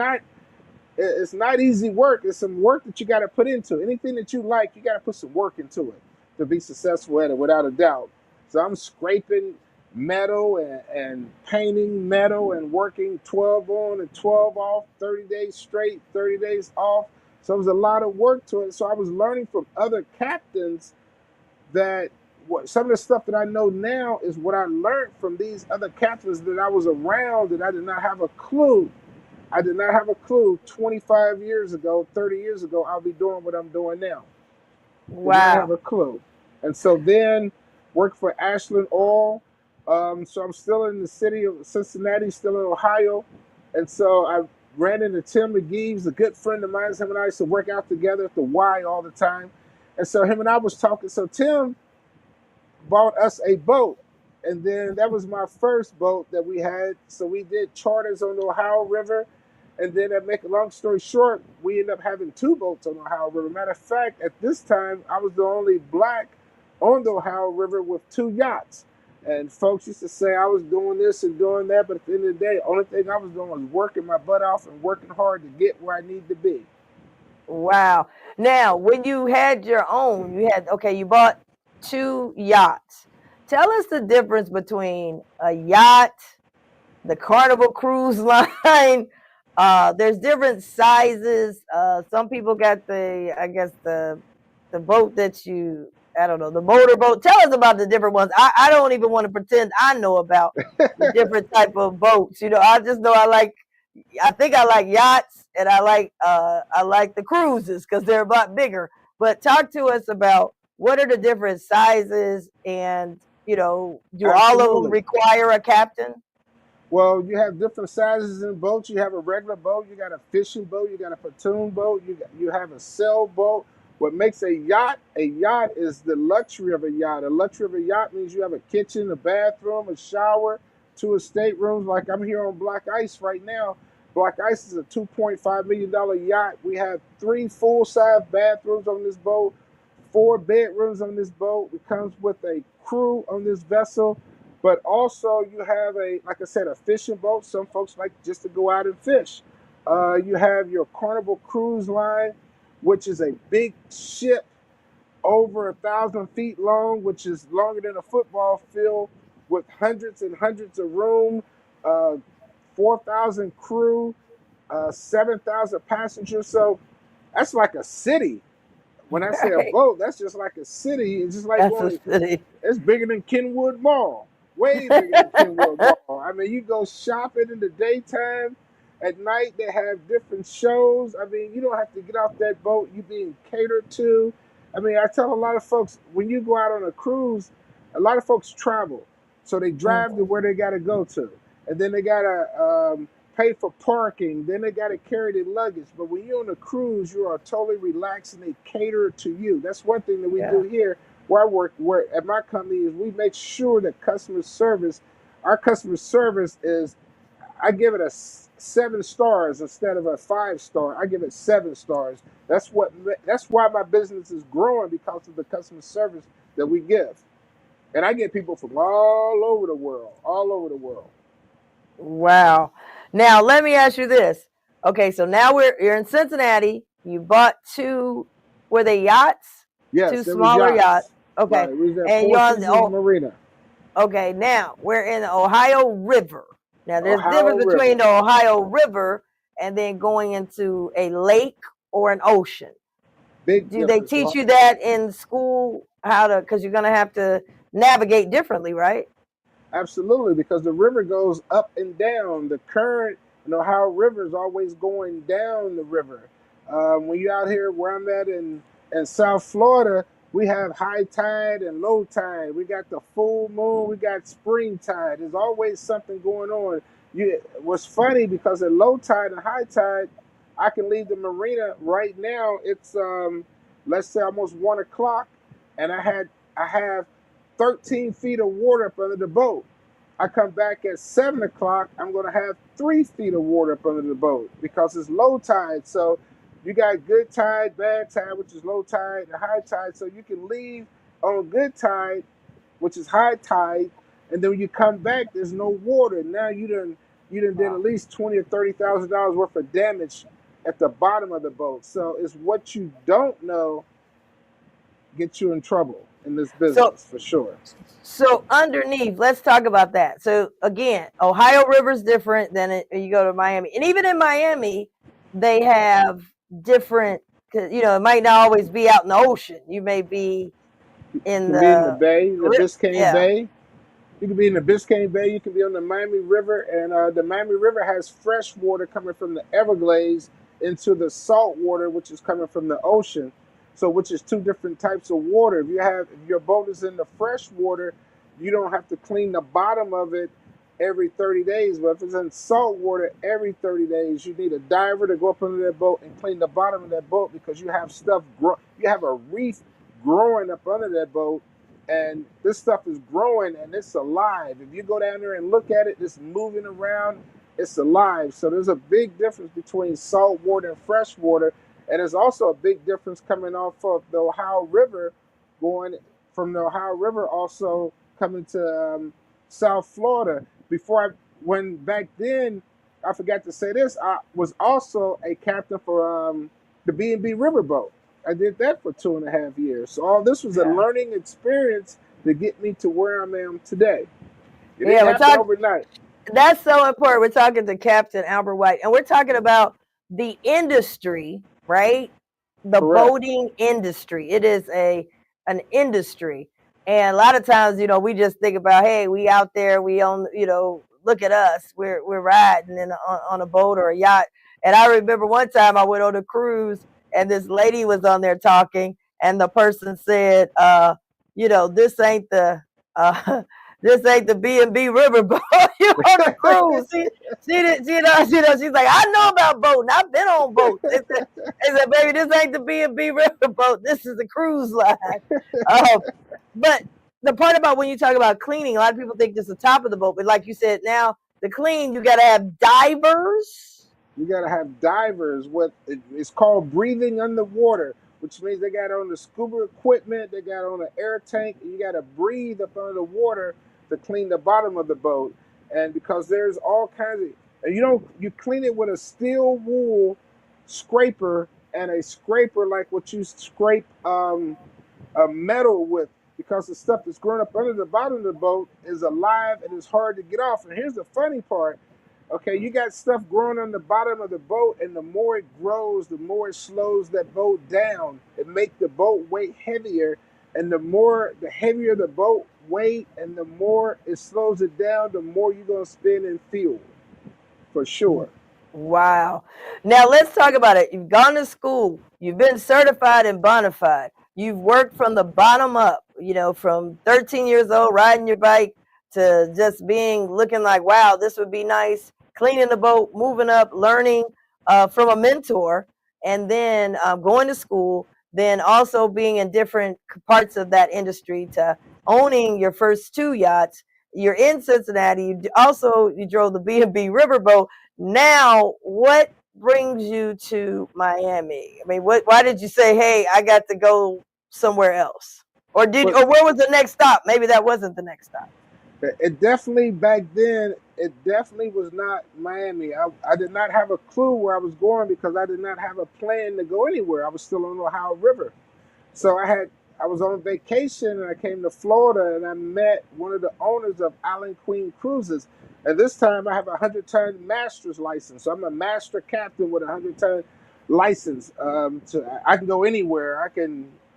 not easy work. It's some work that you got to put into. Anything that you like, you got to put some work into it to be successful at it, without a doubt. So I'm scraping metal and painting metal and working 12 on and 12 off, 30 days straight, 30 days off. So it was a lot of work to it. So I was learning from other captains that some of the stuff that I know now is what I learned from these other captains that I was around that I did not have a clue. I did not have a clue 25 years ago, 30 years ago, I'll be doing what I'm doing now. Wow. I didn't have a clue. And so then worked for Ashland Oil. So I'm still in the city of Cincinnati, still in Ohio. And so I ran into Tim McGee. He's a good friend of mine. Him and I used to work out together at the Y all the time. And so him and I was talking. So Tim bought us a boat. And then that was my first boat that we had. So we did charters on the Ohio River. And then to make a long story short, we ended up having two boats on the Ohio River. Matter of fact, at this time, I was the only black on the Ohio River with two yachts. And folks used to say I was doing this and doing that, but at the end of the day, the only thing I was doing was working my butt off and working hard to get where I need to be. Wow. Now, when you had your own, you bought two yachts. Tell us the difference between a yacht, the Carnival Cruise Line. There's different sizes. Some people got the boat that the motorboat. Tell us about the different ones. I don't even want to pretend I know about the different type of boats. I just know I think I like yachts and I like the cruises because they're a lot bigger. But talk to us about what are the different sizes and, do all of them require a captain? Well, you have different sizes in boats. You have a regular boat. You got a fishing boat. You got a pontoon boat. You have a sailboat. What makes a yacht is the luxury of a yacht. A luxury of a yacht means you have a kitchen, a bathroom, a shower, two estate rooms. Like I'm here on Black Ice right now. Black Ice is a $2.5 million yacht. We have 3 full-size bathrooms on this boat, 4 bedrooms on this boat. It comes with a crew on this vessel. But also you have like I said, a fishing boat. Some folks like just to go out and fish. You have your Carnival Cruise Line, which is a big ship over 1,000 feet long, which is longer than a football field with hundreds and hundreds of room, 4,000 crew, 7,000 passengers. So that's like a city. When I say a boat, that's just like a city. It's just like a city. It's bigger than Kenwood Mall. way bigger than Kenwood Mall. I mean, you go shopping in the daytime. At night, they have different shows. I mean, you don't have to get off that boat. You're being catered to. I mean, I tell a lot of folks, when you go out on a cruise, a lot of folks travel. So they drive to where they got to go to. And then they got to pay for parking. Then they got to carry their luggage. But when you're on a cruise, you are totally relaxed and they cater to you. That's one thing that we do here where I work where at my company is we make sure that our customer service is, I give it a 7 stars instead of a 5-star. I give it 7 stars. That's why my business is growing, because of the customer service that we give. And I get people from all over the world, Wow. Now let me ask you this. Okay, so now you're in Cincinnati. You bought 2, were they yachts? Yes, 2 there smaller was yachts. Okay. Right, we was at And Four you're on Seasons Marina. Okay, now we're in the Ohio River. Now there's Ohio difference between River. the Ohio River and then going into a lake or an ocean. Big Do they difference. teach you that in school, because you're going to have to navigate differently, right? Absolutely, because the river goes up and down. The current in the Ohio River is always going down the river. When you're out here where I'm at in South Florida, we have high tide and low tide. We got the full moon. We got spring tide. There's always something going on. What's funny, because at low tide and high tide, I can leave the marina right now. It's let's say almost 1 o'clock, and I have 13 feet of water up under the boat. I come back at 7 o'clock, I'm going to have 3 feet of water up under the boat because it's low tide. So you got good tide, bad tide, which is low tide, and high tide. So you can leave on good tide, which is high tide, and then when you come back, there's no water. Now you done did at least $20,000 or $30,000 worth of damage at the bottom of the boat. So it's what you don't know gets you in trouble in this business, for sure. So underneath, let's talk about that. So again, Ohio River's different than you go to Miami. And even in Miami, they have different, it might not always be out in the ocean. You may be in the bay, the Biscayne Bay. You can be in the Biscayne Bay. You can be on the Miami River. And the Miami River has fresh water coming from the Everglades into the salt water, which is coming from the ocean. So, which is 2 different types of water. If your boat is in the fresh water, you don't have to clean the bottom of it every 30 days. But if it's in salt water, every 30 days, you need a diver to go up under that boat and clean the bottom of that boat, because you have you have a reef growing up under that boat, and this stuff is growing and it's alive. If you go down there and look at it, it's moving around, it's alive. So there's a big difference between salt water and fresh water. And there's also a big difference coming off of the Ohio River, going from the Ohio River also coming to South Florida. When back then, I forgot to say this, I was also a captain for the B&B Riverboat. I did that for 2.5 years. So all this was a learning experience to get me to where I am today. It didn't happen overnight. That's so important. We're talking to Captain Albert White, and we're talking about the industry, right? The Correct. boating industry. It is an industry. And a lot of times, we just think about, hey, we out there, we own, look at us. We're riding on a boat or a yacht. And I remember one time I went on a cruise and this lady was on there talking, and the person said, this ain't the B&B Riverboat. You on the cruise. She's like, I know about boating. I've been on boats. They said, baby, this ain't the B&B Riverboat. This is the cruise line. But the part about when you talk about cleaning, a lot of people think just the top of the boat. But like you said, now to clean, you got to have divers. You got to have divers. It's called breathing underwater, which means they got on the scuba equipment, they got on an air tank, and you got to breathe up under the water to clean the bottom of the boat. And because there's all kinds of, and you clean it with a steel wool scraper and a scraper like what you scrape a metal with, because the stuff that's growing up under the bottom of the boat is alive and it's hard to get off. And here's the funny part. Okay, you got stuff growing on the bottom of the boat, and the more it grows, the more it slows that boat down. It makes the boat weight heavier, And the heavier the boat weight, and the more it slows it down, the more you're gonna spend in fuel, for sure. Wow. Now let's talk about it. You've gone to school. You've been certified and bona fide. You've worked from the bottom up, from 13 years old, riding your bike to just looking like, wow, this would be nice, cleaning the boat, moving up, learning from a mentor, and then going to school, then also being in different parts of that industry to owning your first 2 yachts. You're in Cincinnati. You drove the B&B riverboat. Now, what brings you to Miami? I mean, why did you say, "Hey, I got to go somewhere else"? Or But where was the next stop? Maybe that wasn't the next stop. it definitely, back then, it definitely was not Miami. I did not have a clue where I was going because I did not have a plan to go anywhere. I was still on the Ohio River. So I was on vacation and I came to Florida and I met one of the owners of Island Queen Cruises. And this time I have a 100-ton master's license. So I'm a master captain with a 100-ton license. So I can go anywhere.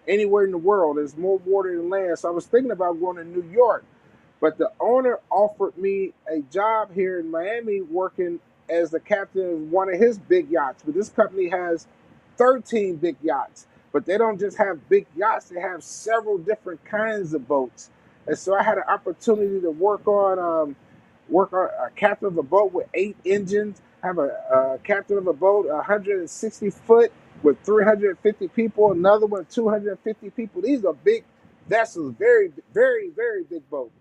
Anywhere in the world. There's more water than land. So I was thinking about going to New York. But the owner offered me a job here in Miami working as the captain of one of his big yachts. But this company has 13 big yachts. But they don't just have big yachts, they have several different kinds of boats. And so I had an opportunity to work on a captain of a boat with 8 engines, have a captain of a boat 160 foot with 350 people, another one 250 people. These are big vessels, very, very, very big boats.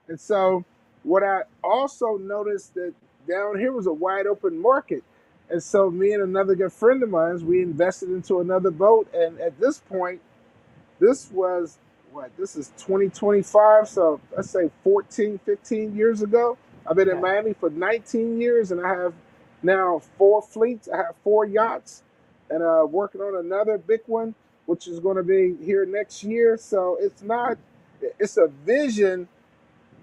And so what I also noticed that down here was a wide open market. And so me and another good friend of mine, we invested into another boat. And at this point, this was this is 2025. So let's say 14, 15 years ago. I've been in Miami for 19 years and I have now 4 fleets. I have 4 yachts and working on another big one, which is going to be here next year. So it's a vision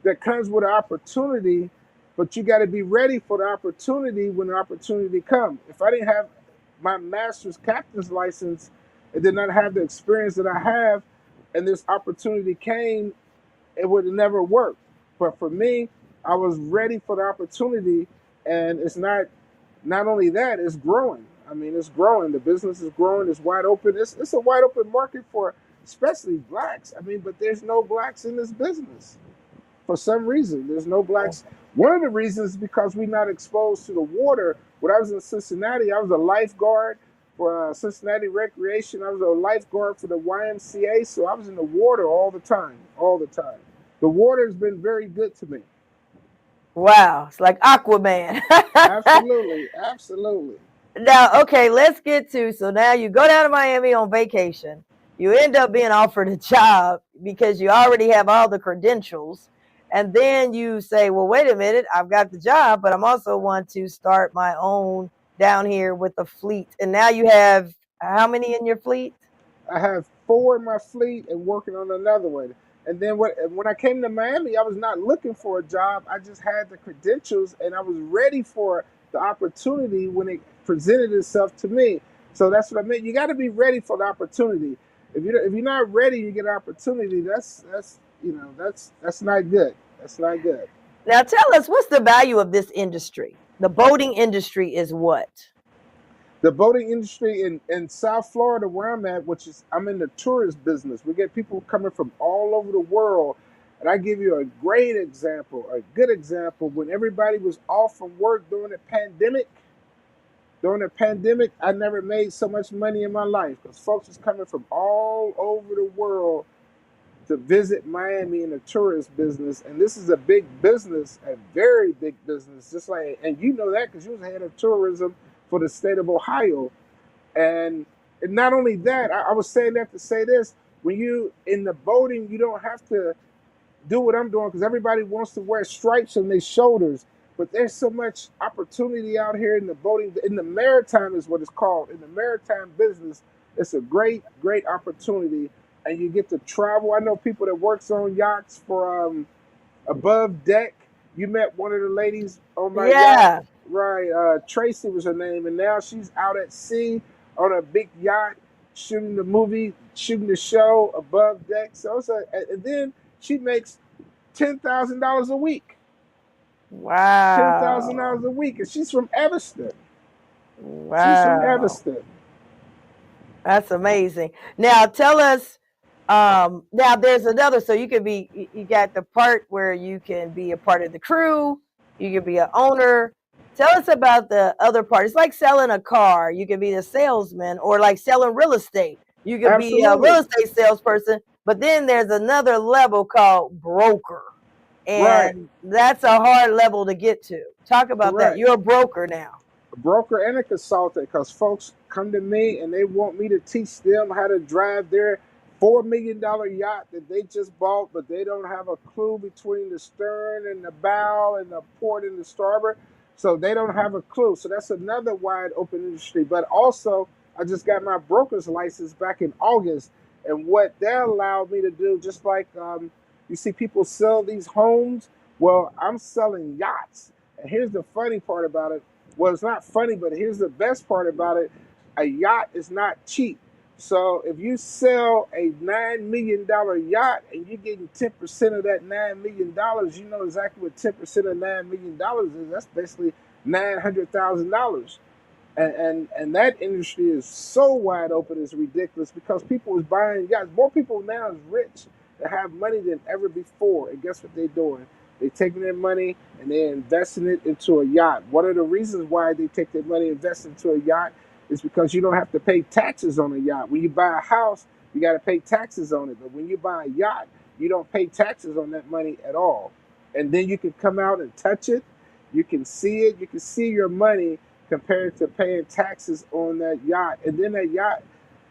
that comes with an opportunity, but you got to be ready for the opportunity when the opportunity comes. If I didn't have my master's captain's license and did not have the experience that I have, and this opportunity came, it would have never worked. But for me, I was ready for the opportunity, and it's not only that, it's growing. I mean, it's growing. The business is growing. It's wide open. It's a wide open market for especially blacks. I mean, but there's no blacks in this business. For some reason, there's no blacks. One of the reasons is because we're not exposed to the water. When I was in Cincinnati, I was a lifeguard for Cincinnati Recreation. I was a lifeguard for the YMCA, so I was in the water all the time, all the time. The water has been very good to me. Wow, it's like Aquaman. Absolutely, absolutely. Now, okay, let's get to, so now you go down to Miami on vacation. You end up being offered a job because you already have all the credentials. And then you say, well, wait a minute, I've got the job, but I'm also want to start my own down here with the fleet. And now you have how many in your fleet? I have 4 in my fleet and working on another one. And then when I came to Miami, I was not looking for a job. I just had the credentials and I was ready for the opportunity when it presented itself to me. So that's what I meant. You got to be ready for the opportunity. If you're not ready, you get an opportunity. That's not good. That's not good. Now tell us, what's the value of this industry? The boating industry is what? The boating industry in South Florida, where I'm at, I'm in the tourist business. We get people coming from all over the world. And I give you a great example, a good example. When everybody was off from work during the pandemic, I never made so much money in my life because folks was coming from all over the world to visit Miami in the tourist business. And this is a big business, a very big business, and you know that because you was head of tourism for the state of Ohio. And not only that, I was saying that to say this, when you in the boating, you don't have to do what I'm doing because everybody wants to wear stripes on their shoulders. But there's so much opportunity out here in the boating, in the maritime is what it's called. In the maritime business, it's a great, great opportunity. And you get to travel. I know people that works on yachts for above deck. You met one of the ladies on my yacht. Right. Tracy was her name. And now she's out at sea on a big yacht. shooting the movie, shooting the show above deck. So and then she makes $10,000 a week. Wow. $10,000 a week, and she's from Evanston. She's from Wow. Evanston. That's amazing. Now tell us, now there's another, so you could be, you got the part where you can be a part of the crew, you could be an owner. Tell us about the other part. It's like selling a car. You can be the salesman, or like selling real estate. You could be a real Absolutely. estate salesperson, but then there's another level called broker. Right. And that's a hard level to get to. Talk about that. Correct. You're a broker now. A broker and a consultant, because folks come to me and they want me to teach them how to drive their $4 million yacht that they just bought, but they don't have a clue between the stern and the bow and the port and the starboard. So they don't have a clue. So that's another wide open industry. But also, I just got my broker's license back in August. And what that allowed me to do, just like you see people sell these homes, well, I'm selling yachts. And here's the funny part about it. Well, it's not funny, but here's the best part about it. A yacht is not cheap. So if you sell a $9 million yacht and you're getting 10% of that $9 million, you know exactly what 10% of $9 million is. That's basically $900,000. And that industry is so wide open, it's ridiculous, because people is buying yachts. More people now is rich that have money than ever before. And guess what they're doing? They're taking their money and they're investing it into a yacht. One of the reasons why they take their money and invest into a yacht is because you don't have to pay taxes on a yacht. When you buy a house, you got to pay taxes on it. But when you buy a yacht, you don't pay taxes on that money at all. And then you can come out and touch it. You can see it. You can see your money compared to paying taxes on that yacht. And then that yacht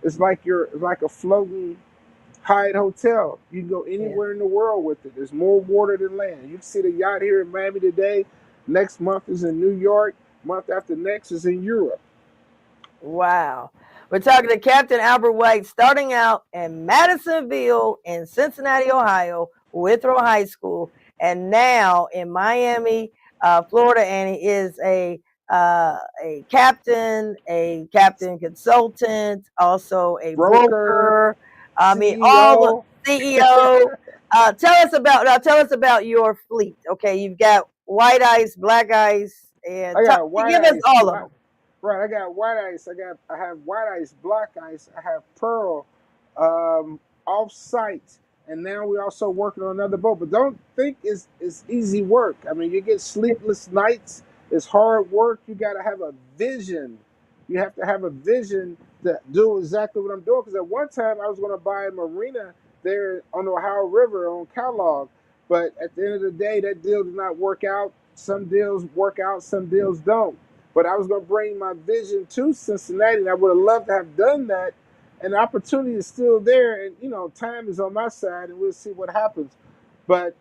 is like a floating Hyatt hotel. You can go anywhere in the world with it. There's more water than land. You can see the yacht here in Miami today. Next month is in New York. Month after next is in Europe. Wow. We're talking to Captain Albert White, starting out in Madisonville in Cincinnati, Ohio, Withrow High School, and now in Miami, Florida, and he is a captain consultant, also a Broker, broker. I mean, all the CEO. CEO. Tell us about your fleet. Okay, you've got white ice, black ice, and I got white give us ice, all of black. them. Right, I got white ice. I have white ice, black ice. I have pearl, off site, and now we're also working on another boat. But don't think it's easy work. I mean, you get sleepless nights. It's hard work. You got to have a vision. You have to have a vision to do exactly what I'm doing. Because at one time I was going to buy a marina there on the Ohio River on Kellogg, but at the end of the day, that deal did not work out. Some deals work out, some deals don't. But I was going to bring my vision to Cincinnati, and I would have loved to have done that. And the opportunity is still there, and time is on my side, and we'll see what happens. But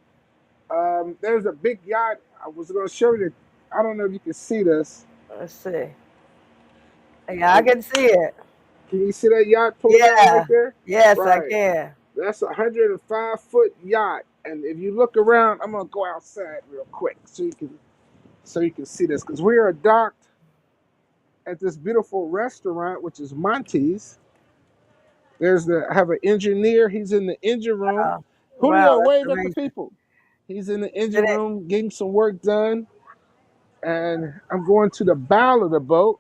there's a big yacht. I was going to show you. I don't know if you can see this. Let's see. Yeah, I can see it. Can you see that yacht pulling out Yeah. right there? Yes, I Right. can. That's a 105-foot yacht. And if you look around, I'm gonna go outside real quick so you can see this, because we are docked at this beautiful restaurant, which is Monty's. I have an engineer. He's in the engine room. Wow. Wow, Julio, that's wave at the amazing. people. He's in the engine Isn't it? room getting some work done. And I'm going to the bow of the boat,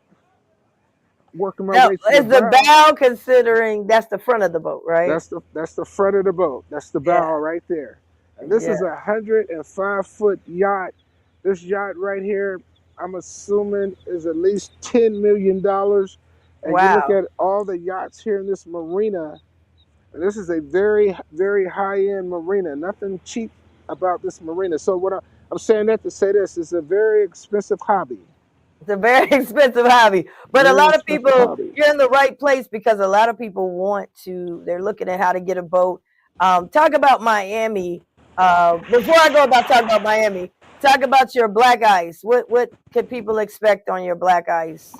working my Now, way to the is the bow. bow considering that's the front of the boat, right? That's the front of the boat. That's the Yeah. bow right there. And this Yeah. is a 105-foot yacht. This yacht right here, I'm assuming, is at least $10 million. And you look Wow. at all the yachts here in this marina, and this is a very, very high-end marina. Nothing cheap about this marina. So I'm saying that to say this: it's a very expensive hobby. It's a very expensive hobby. But a Very lot of expensive people, hobby. you're in the right place, because a lot of people they're looking at how to get a boat. Talk about Miami. Before I go about talking about Miami, talk about your black ice. What can people expect on your black ice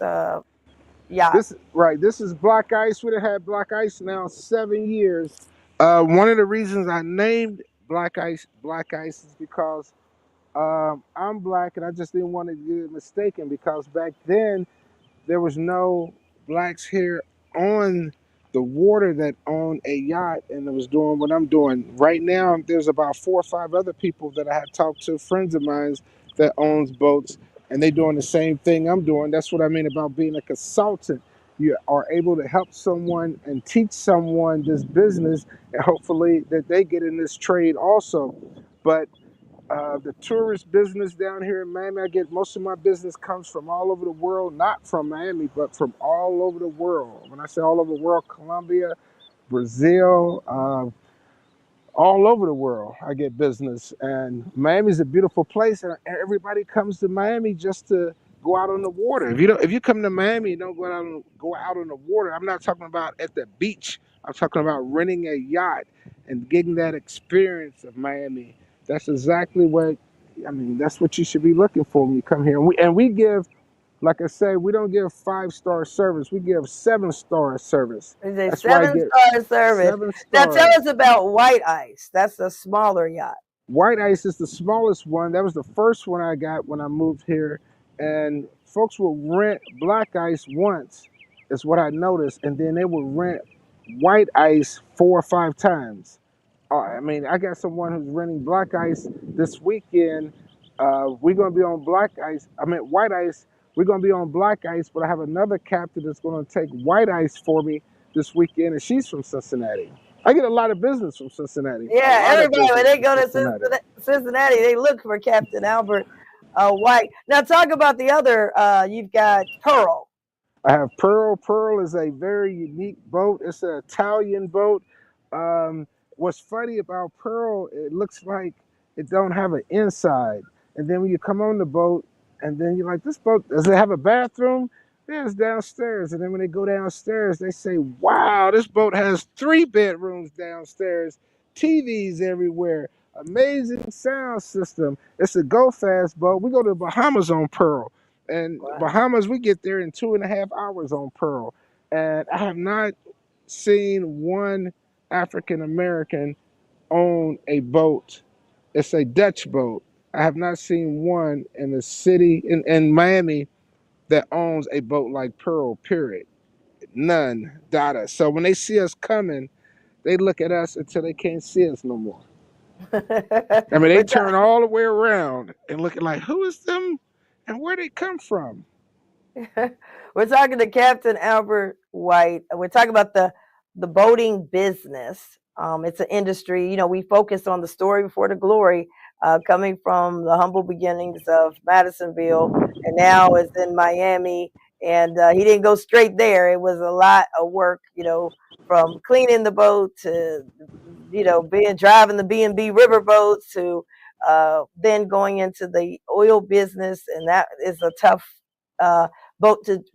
yacht? This is black ice. We have had black ice now 7 years. One of the reasons I named black ice is because I'm black, and I just didn't want to get mistaken, because back then there was no blacks here on the water that owned a yacht and was doing what I'm doing. Right now, there's about 4 or 5 other people that I have talked to, friends of mine that owns boats, and they doing the same thing I'm doing. That's what I mean about being a consultant. You are able to help someone and teach someone this business, and hopefully that they get in this trade also. But the tourist business down here in Miami, I get most of my business comes from all over the world, not from Miami, but from all over the world. When I say all over the world, Colombia, Brazil, all over the world, I get business. And Miami's a beautiful place, and everybody comes to Miami just to go out on the water. If you come to Miami and don't go out on the water, I'm not talking about at the beach. I'm talking about renting a yacht and getting that experience of Miami. That's exactly what I mean. That's what you should be looking for when you come here. And we give, like I say, we don't give 5-star service. We give 7-star service. It's a That's why I get 7-star service. seven Now tell stars. us about White Ice. That's the smaller yacht. White Ice is the smallest one. That was the first one I got when I moved here. And folks will rent Black Ice once, is what I noticed. And then they will rent White Ice 4 or 5 times. I mean, I got someone who's renting Black Ice this weekend. We're going to be on Black Ice. I mean, White Ice. We're going to be on Black Ice, but I have another captain that's going to take White Ice for me this weekend, and she's from Cincinnati. I get a lot of business from Cincinnati. A Yeah, lot of everybody when business they from go to Cincinnati. Cincinnati, they look for Captain Albert White. Now talk about the other. You've got Pearl. I have Pearl. Pearl is a very unique boat. It's an Italian boat. Um, what's funny about Pearl, it looks like it don't have an inside. And then when you come on the boat, and then you're like, this boat, does it have a bathroom? Yeah, it's downstairs. And then when they go downstairs, they say, wow, this boat has 3 bedrooms downstairs, TVs everywhere, amazing sound system. It's a go fast boat. We go to the Bahamas on Pearl. And Wow. Bahamas, we get there in 2.5 hours on Pearl. And I have not seen one African American own a boat. It's a Dutch boat. I have not seen one in the city in Miami that owns a boat like Pearl, period. None. Data. So when they see us coming, they look at us until they can't see us no more. I mean, they We're turn all the way around and looking like, who is them and where they come from? We're talking to Captain Albert White. We're talking about the boating business. It's an industry. You know, we focus on the story before the glory, coming from the humble beginnings of Madisonville, and now it's in Miami. And he didn't go straight there. It was a lot of work. You know, from cleaning the boat to being driving the B&B river boats to then going into the oil business, and that is a tough uh, boat to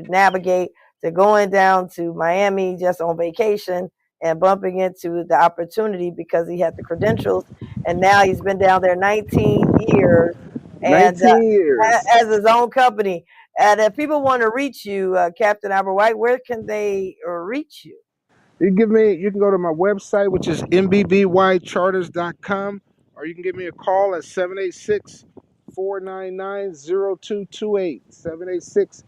navigate, to going down to Miami just on vacation and bumping into the opportunity because he had the credentials, and now he's been down there 19 years and 19 years. has his own company. And if people want to reach you, Captain Albert White, where can they reach you? You can go to my website, which is mbbycharters.com, or you can give me a call at 786-499-0228.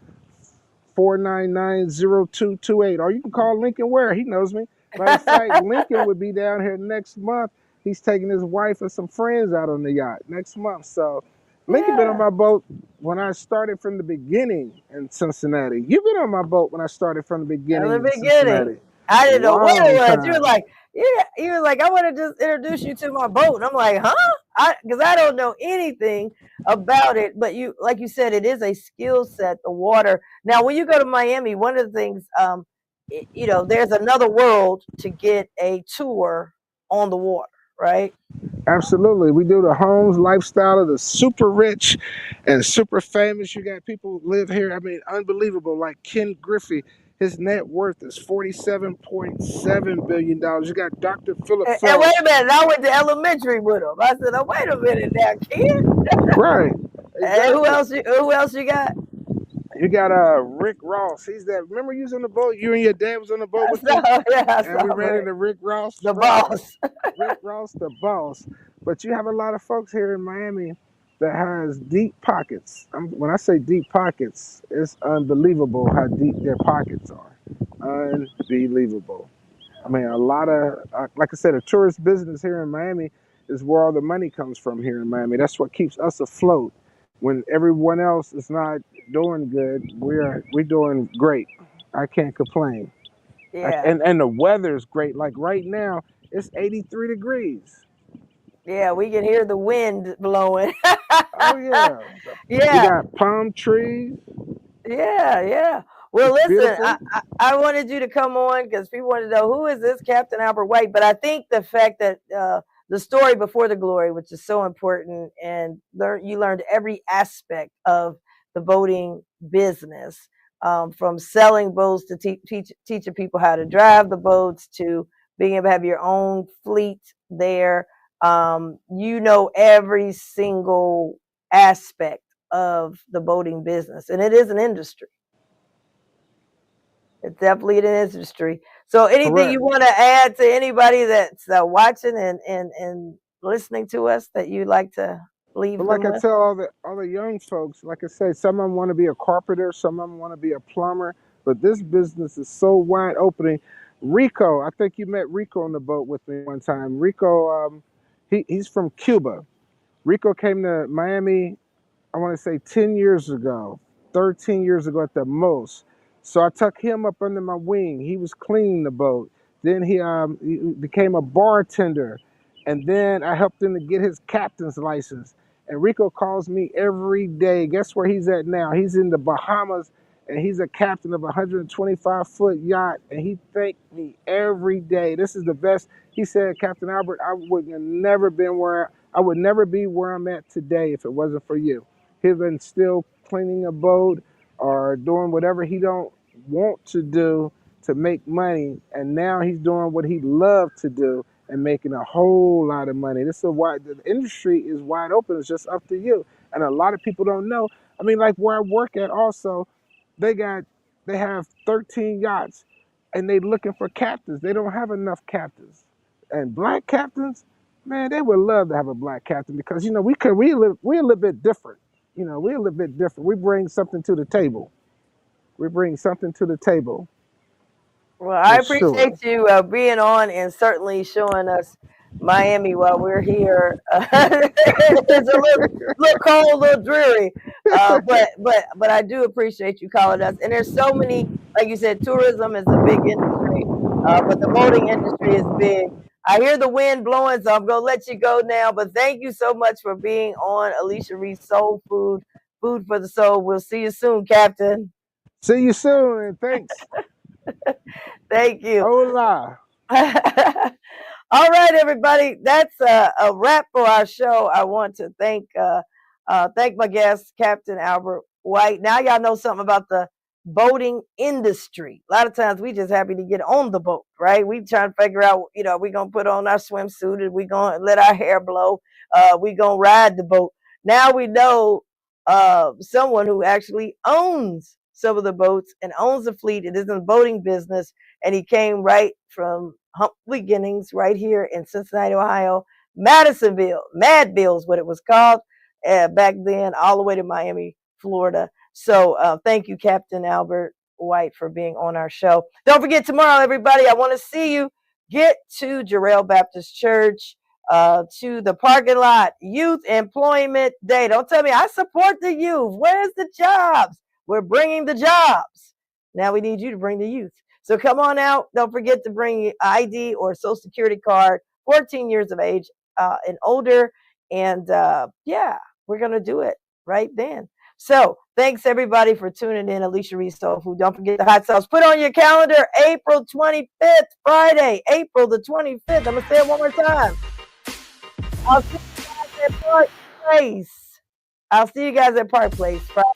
786-499-0228. Or you can call Lincoln Ware. He knows me. Matter of fact, Lincoln would be down here next month. He's taking his wife and some friends out on the yacht next month. So Lincoln been on Yeah, my boat when I started from the beginning in Cincinnati. You've been on my boat when I started from the in beginning the in beginning. Cincinnati. I didn't know what it Long was. You were time. like, yeah, you were like, I want to just introduce you to my boat. And I'm like, huh? Because I don't know anything about it. But you, like you said, it is a skill set, the water. Now, when you go to Miami, one of the things, there's another world to get a tour on the water, right? Absolutely. We do the homes lifestyle of the super rich and super famous. You got people who live here. I mean, unbelievable. Like Ken Griffey, his net worth is $47.7 billion. You got Dr. Philip And wait Phelps. a minute, I went to elementary with him. I said, oh, wait a minute now, kid. Right. And who Exactly. else? Who else you got? You got Rick Ross. He's that. Remember you was on the boat? You and your dad was on the boat with me? I And we saw ran Rick, into Rick Ross. the Right. boss. Rick Ross, the boss. But you have a lot of folks here in Miami that has deep pockets. When I say deep pockets, it's unbelievable how deep their pockets are. unbelievable. I mean, a lot of, like I said, a tourist business here in Miami is where all the money comes from here in Miami. That's what keeps us afloat. When everyone else is not doing good, we're doing great. I can't complain. Yeah. And the weather is great. Like right now, it's 83 degrees. Yeah, we can hear the wind blowing. Oh yeah, we Yeah, got palm trees. yeah. Well, It's listen, beautiful. I wanted you to come on because people want to know who is this Captain Albert White. But I think the fact that the story before the glory, which is so important, and you learned every aspect of the boating business, from selling boats to teaching people how to drive the boats to being able to have your own fleet there. You know every single aspect of the boating business, and it is an industry. It's definitely an industry. So, anything you Correct. want to add to anybody that's watching and listening to us that you'd like to But leave them like I with? tell all the young folks, like I say, some of them want to be a carpenter, some of them want to be a plumber. But this business is so wide opening. Rico, I think you met Rico on the boat with me one time. Rico, he's from Cuba. Rico came to Miami, I want to say 10 years ago, 13 years ago at the most. So I took him up under my wing. He was cleaning the boat. Then he became a bartender. And then I helped him to get his captain's license. And Rico calls me every day. Guess where he's at now? He's in the Bahamas and he's a captain of a 125-foot yacht. And he thanked me every day. This is the best. He said, Captain Albert, I would never be where I'm at today if it wasn't for you. He's been still cleaning a boat or doing whatever he don't want to do to make money, and now he's doing what he loved to do and making a whole lot of money. This is why the industry is wide open. It's just up to you. And a lot of people don't know. I mean, like where I work at, also, they got they have 13 yachts, and they looking for captains. They don't have enough captains, and black captains. Man, they would love to have a black captain because we're a little bit different. We're a little bit different. We bring something to the table. We bring something to the table Well, I for sure. appreciate you being on and certainly showing us Miami while we're here. It's a little cold, a little dreary, but I do appreciate you calling us. And there's so many, like you said, tourism is a big industry, but the boating industry is big. I hear the wind blowing, so I'm gonna let you go now. But thank you so much for being on Alicia Reece Soul Food, Food for the Soul. We'll see you soon, Captain. See you soon, and thanks. Thank you. Hola. All right, everybody. That's a wrap for our show. I want to thank my guest, Captain Albert White. Now y'all know something about the boating industry. A lot of times we just happy to get on the boat, right? We trying to figure out, we gonna put on our swimsuit and we gonna let our hair blow. We gonna ride the boat. Now we know someone who actually owns some of the boats and owns a fleet. It is in the boating business, and he came right from humble beginnings right here in Cincinnati, Ohio, Madisonville, Madville is what it was called back then, all the way to Miami, Florida. So thank you, Captain Albert White, for being on our show. Don't forget tomorrow, everybody, I want to see you. Get to Jarrell Baptist Church, to the parking lot, Youth Employment Day. Don't tell me I support the youth. Where's the jobs? We're bringing the jobs. Now we need you to bring the youth. So come on out. Don't forget to bring your ID or social security card, 14 years of age and older. And yeah, we're going to do it right then. So thanks everybody for tuning in. Alicia Reece Soul Food. Don't forget the hot sauce. Put on your calendar, April 25th, Friday, April the 25th. I'm going to say it one more time. I'll see you guys at Park Place. Friday.